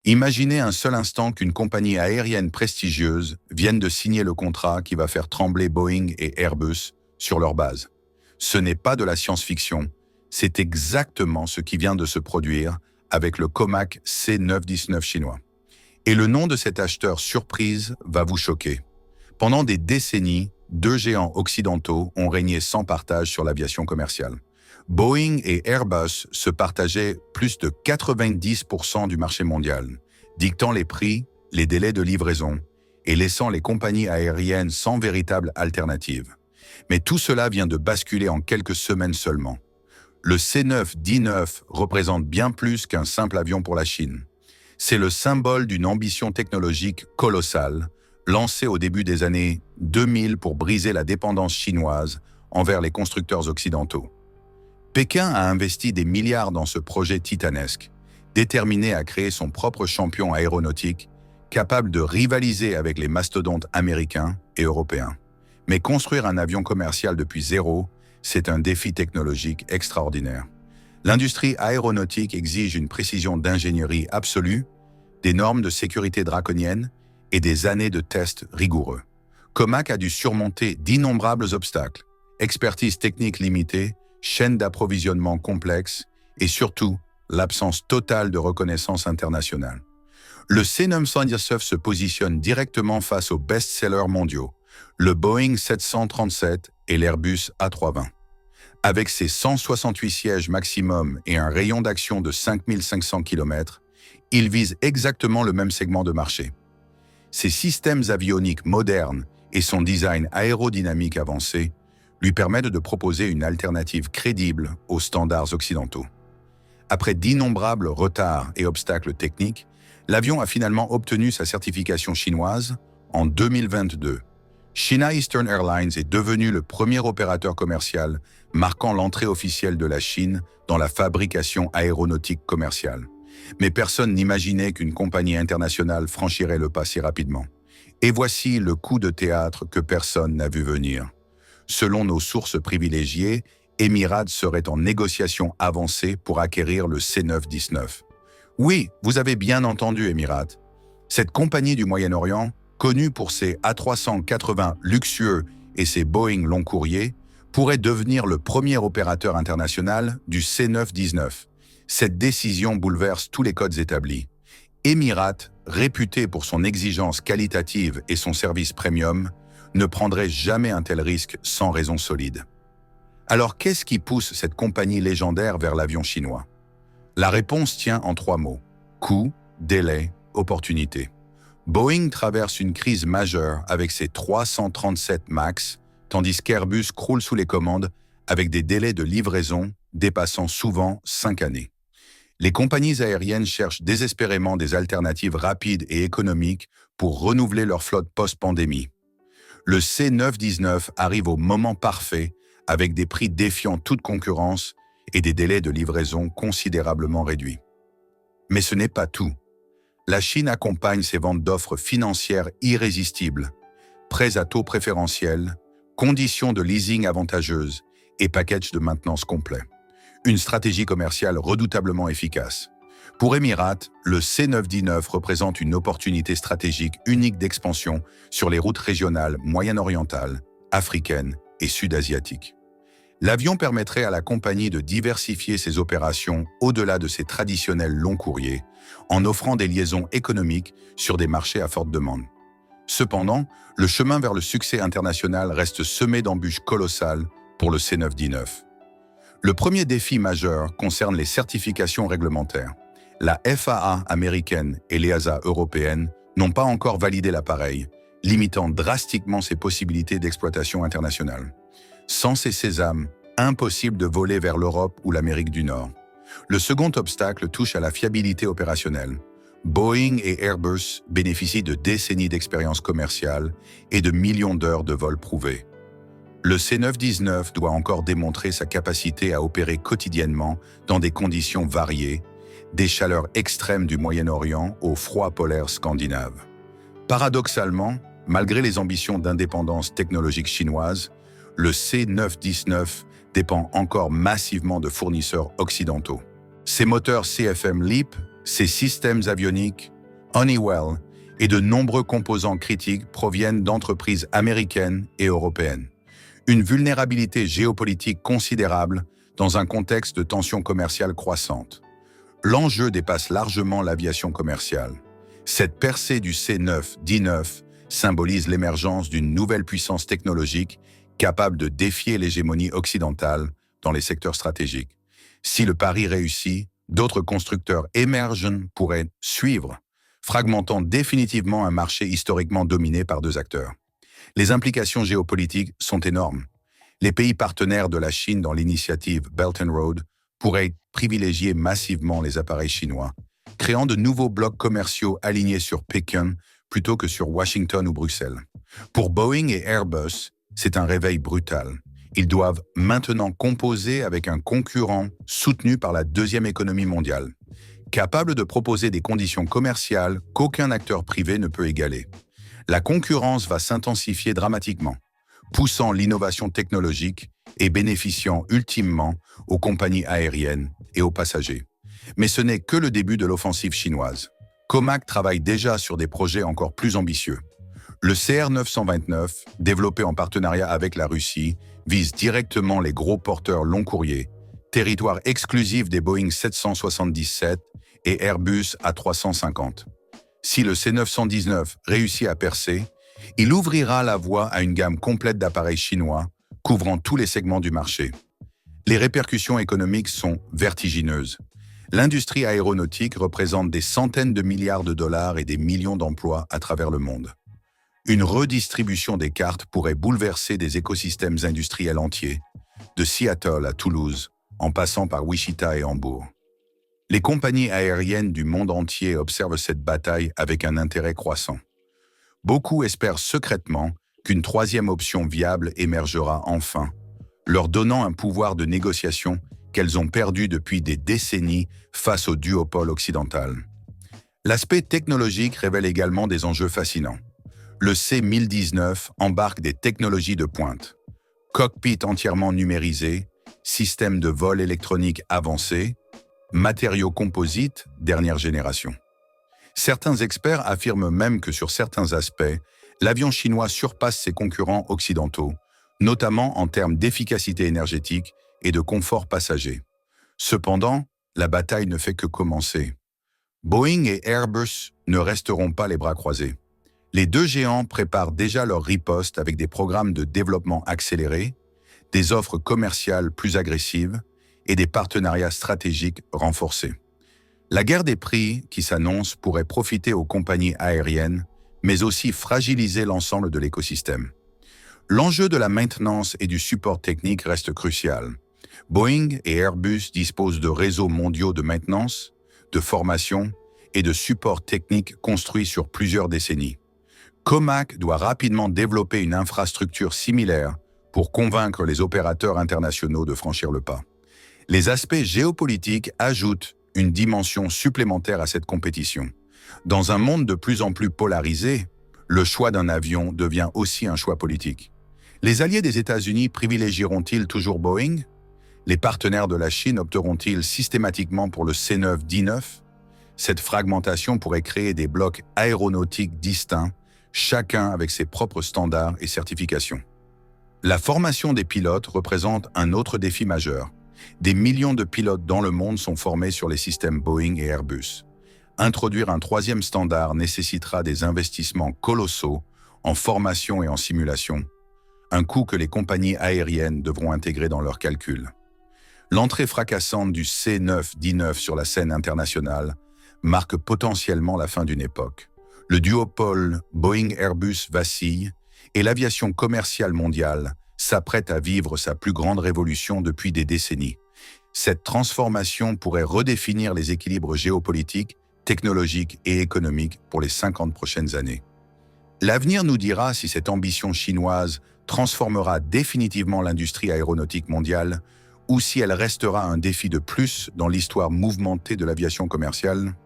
Imaginez un seul instant qu'une compagnie aérienne prestigieuse vienne de signer le contrat qui va faire trembler Boeing et Airbus sur leur base. Ce n'est pas de la science-fiction, c'est exactement ce qui vient de se produire avec le Comac C919 chinois. Et le nom de cet acheteur surprise va vous choquer. Pendant des décennies, deux géants occidentaux ont régné sans partage sur l'aviation commerciale. Boeing et Airbus se partageaient plus de 90% du marché mondial, dictant les prix, les délais de livraison et laissant les compagnies aériennes sans véritable alternative. Mais tout cela vient de basculer en quelques semaines seulement. Le C919 représente bien plus qu'un simple avion pour la Chine. C'est le symbole d'une ambition technologique colossale, lancée au début des années 2000 pour briser la dépendance chinoise envers les constructeurs occidentaux. Pékin a investi des milliards dans ce projet titanesque, déterminé à créer son propre champion aéronautique, capable de rivaliser avec les mastodontes américains et européens. Mais construire un avion commercial depuis zéro, c'est un défi technologique extraordinaire. L'industrie aéronautique exige une précision d'ingénierie absolue, des normes de sécurité draconiennes et des années de tests rigoureux. Comac a dû surmonter d'innombrables obstacles, expertise technique limitée, chaîne d'approvisionnement complexe et surtout l'absence totale de reconnaissance internationale. Le C919 se positionne directement face aux best-sellers mondiaux, le Boeing 737 et l'Airbus A320. Avec ses 168 sièges maximum et un rayon d'action de 5500 km, il vise exactement le même segment de marché. Ses systèmes avioniques modernes et son design aérodynamique avancé lui permettent de proposer une alternative crédible aux standards occidentaux. Après d'innombrables retards et obstacles techniques, l'avion a finalement obtenu sa certification chinoise en 2022. China Eastern Airlines est devenu le premier opérateur commercial marquant l'entrée officielle de la Chine dans la fabrication aéronautique commerciale. Mais personne n'imaginait qu'une compagnie internationale franchirait le pas si rapidement. Et voici le coup de théâtre que personne n'a vu venir. Selon nos sources privilégiées, Emirates serait en négociation avancée pour acquérir le C919. Oui, vous avez bien entendu Emirates. Cette compagnie du Moyen-Orient, connue pour ses A380 luxueux et ses Boeing long courrier, pourrait devenir le premier opérateur international du C919. Cette décision bouleverse tous les codes établis. Emirates, réputé pour son exigence qualitative et son service premium, ne prendrait jamais un tel risque sans raison solide. Alors qu'est-ce qui pousse cette compagnie légendaire vers l'avion chinois? La réponse tient en trois mots: coût, délai, opportunité. Boeing traverse une crise majeure avec ses 337 MAX, tandis qu'Airbus croule sous les commandes avec des délais de livraison dépassant souvent 5 années. Les compagnies aériennes cherchent désespérément des alternatives rapides et économiques pour renouveler leur flotte post-pandémie. Le C919 arrive au moment parfait avec des prix défiant toute concurrence et des délais de livraison considérablement réduits. Mais ce n'est pas tout. La Chine accompagne ses ventes d'offres financières irrésistibles, prêts à taux préférentiels, conditions de leasing avantageuses et packages de maintenance complets. Une stratégie commerciale redoutablement efficace. Pour Emirates, le C919 représente une opportunité stratégique unique d'expansion sur les routes régionales moyen-orientales, africaines et sud-asiatiques. L'avion permettrait à la compagnie de diversifier ses opérations au-delà de ses traditionnels longs courriers, en offrant des liaisons économiques sur des marchés à forte demande. Cependant, le chemin vers le succès international reste semé d'embûches colossales pour le C919. Le premier défi majeur concerne les certifications réglementaires. La FAA américaine et l'EASA européenne n'ont pas encore validé l'appareil, limitant drastiquement ses possibilités d'exploitation internationale. Sans ces sésames, impossible de voler vers l'Europe ou l'Amérique du Nord. Le second obstacle touche à la fiabilité opérationnelle. Boeing et Airbus bénéficient de décennies d'expérience commerciale et de millions d'heures de vol prouvés. Le C919 doit encore démontrer sa capacité à opérer quotidiennement dans des conditions variées, des chaleurs extrêmes du Moyen-Orient au froid polaire scandinave. Paradoxalement, malgré les ambitions d'indépendance technologique chinoise, le C919 dépend encore massivement de fournisseurs occidentaux. Ses moteurs CFM LEAP Ses systèmes avioniques, Honeywell et de nombreux composants critiques proviennent d'entreprises américaines et européennes. Une vulnérabilité géopolitique considérable dans un contexte de tensions commerciales croissantes. L'enjeu dépasse largement l'aviation commerciale. Cette percée du C9-19 symbolise l'émergence d'une nouvelle puissance technologique capable de défier l'hégémonie occidentale dans les secteurs stratégiques. Si le pari réussit, d'autres constructeurs émergents pourraient suivre, fragmentant définitivement un marché historiquement dominé par deux acteurs. Les implications géopolitiques sont énormes. Les pays partenaires de la Chine dans l'initiative Belt and Road pourraient privilégier massivement les appareils chinois, créant de nouveaux blocs commerciaux alignés sur Pékin plutôt que sur Washington ou Bruxelles. Pour Boeing et Airbus, c'est un réveil brutal. Ils doivent maintenant composer avec un concurrent soutenu par la deuxième économie mondiale, capable de proposer des conditions commerciales qu'aucun acteur privé ne peut égaler. La concurrence va s'intensifier dramatiquement, poussant l'innovation technologique et bénéficiant ultimement aux compagnies aériennes et aux passagers. Mais ce n'est que le début de l'offensive chinoise. Comac travaille déjà sur des projets encore plus ambitieux. Le CR929, développé en partenariat avec la Russie, vise directement les gros porteurs long courriers, territoire exclusif des Boeing 777 et Airbus A350. Si le C919 réussit à percer, il ouvrira la voie à une gamme complète d'appareils chinois couvrant tous les segments du marché. Les répercussions économiques sont vertigineuses. L'industrie aéronautique représente des centaines de milliards de dollars et des millions d'emplois à travers le monde. Une redistribution des cartes pourrait bouleverser des écosystèmes industriels entiers, de Seattle à Toulouse, en passant par Wichita et Hambourg. Les compagnies aériennes du monde entier observent cette bataille avec un intérêt croissant. Beaucoup espèrent secrètement qu'une troisième option viable émergera enfin, leur donnant un pouvoir de négociation qu'elles ont perdu depuis des décennies face au duopole occidental. L'aspect technologique révèle également des enjeux fascinants. Le C1019 embarque des technologies de pointe. Cockpit entièrement numérisé, système de vol électronique avancé, matériaux composites dernière génération. Certains experts affirment même que sur certains aspects, l'avion chinois surpasse ses concurrents occidentaux, notamment en termes d'efficacité énergétique et de confort passager. Cependant, la bataille ne fait que commencer. Boeing et Airbus ne resteront pas les bras croisés. Les deux géants préparent déjà leur riposte avec des programmes de développement accélérés, des offres commerciales plus agressives et des partenariats stratégiques renforcés. La guerre des prix qui s'annonce pourrait profiter aux compagnies aériennes, mais aussi fragiliser l'ensemble de l'écosystème. L'enjeu de la maintenance et du support technique reste crucial. Boeing et Airbus disposent de réseaux mondiaux de maintenance, de formation et de support technique construits sur plusieurs décennies. Comac doit rapidement développer une infrastructure similaire pour convaincre les opérateurs internationaux de franchir le pas. Les aspects géopolitiques ajoutent une dimension supplémentaire à cette compétition. Dans un monde de plus en plus polarisé, le choix d'un avion devient aussi un choix politique. Les alliés des États-Unis privilégieront-ils toujours Boeing? Les partenaires de la Chine opteront-ils systématiquement pour le C9-19? Cette fragmentation pourrait créer des blocs aéronautiques distincts, chacun avec ses propres standards et certifications. La formation des pilotes représente un autre défi majeur. Des millions de pilotes dans le monde sont formés sur les systèmes Boeing et Airbus. Introduire un troisième standard nécessitera des investissements colossaux en formation et en simulation, un coût que les compagnies aériennes devront intégrer dans leurs calculs. L'entrée fracassante du C9-19 sur la scène internationale marque potentiellement la fin d'une époque. Le duopole Boeing-Airbus vacille et l'aviation commerciale mondiale s'apprête à vivre sa plus grande révolution depuis des décennies. Cette transformation pourrait redéfinir les équilibres géopolitiques, technologiques et économiques pour les 50 prochaines années. L'avenir nous dira si cette ambition chinoise transformera définitivement l'industrie aéronautique mondiale ou si elle restera un défi de plus dans l'histoire mouvementée de l'aviation commerciale.